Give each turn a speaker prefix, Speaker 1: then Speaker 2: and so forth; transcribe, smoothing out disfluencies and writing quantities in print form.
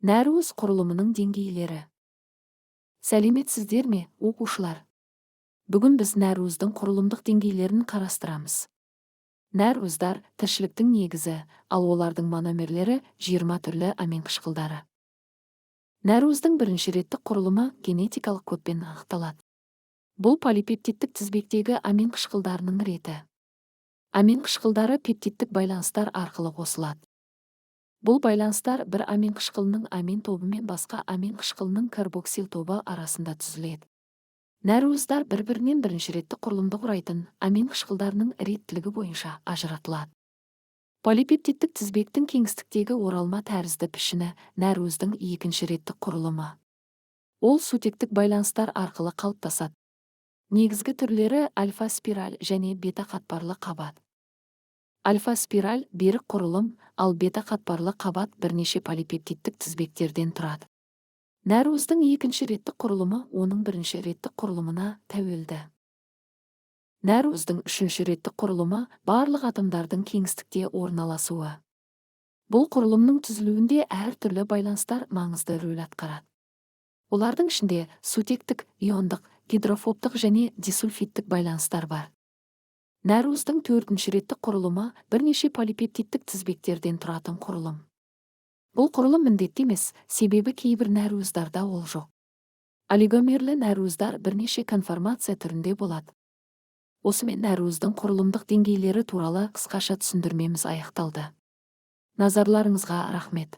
Speaker 1: Нәруыз құрылымының деңгейлері. Сәлеметсіздер ме, оқушылар? Бүгін біз нәруыздың құрылымдық деңгейлерін қарастырамыз. Нәруыздар тіршіліктің негізі, ал олардың мономерлері 20 түрлі амин қышқылдары. Нәруыздың бірінші реттік құрылымы генетикалық кодпен анықталады. Бұл полипептидтік тізбектегі амин қышқылдарының реті. Амин қышқылдары пептидтік байланыстар арқылы қосылады. Бұл байланыстар бір амин қышқылының амин тобы мен басқа амин қышқылының карбоксил тобы арасында түзіледі. Нәруыздар бір-бірінен бірінші реттік құрылымды құрайтын амин қышқылдарының реттілігі бойынша ажыратылады. Полипептидтік тізбектің кеңістіктегі оралма тәрізді пішіні нәруыздың екінші реттік құрылымы. Ол сутектік байланыстар арқылы қалыптасады. Негізгі түрлері альфа-спираль және бета-қатпарлы қабат. Альфа-спираль берік құрылым, ал бета-қатпарлы қабат бірнеше полипептидтік тізбектерден тұрады. Нәруыздың екінші реттік құрылымы оның бірінші реттік құрылымына тәуелді. Нәруыздың үшінші реттік құрылымы барлық атомдардың кеңістікте орналасуы. Бұл құрылымның түзілуінде әртүрлі байланыстар маңызды рөл атқарады. Олардың ішінде сутектік, иондық, гидрофобтық және дисульфидтік байланыстар бар. Нәруыздың төртінші реттік құрылымы бірнеше полипептидтік тізбектерден тұратын құрылым. Бұл құрылым міндетті емес, себебі кейбір нәруыздарда ол жоқ. Олигомерлі нәруыздар бірнеше конформация түрінде болады. Осымен нәруыздың құрылымдық деңгейлері туралы қысқаша түсіндірмеміз аяқталды. Назарларыңызға рахмет.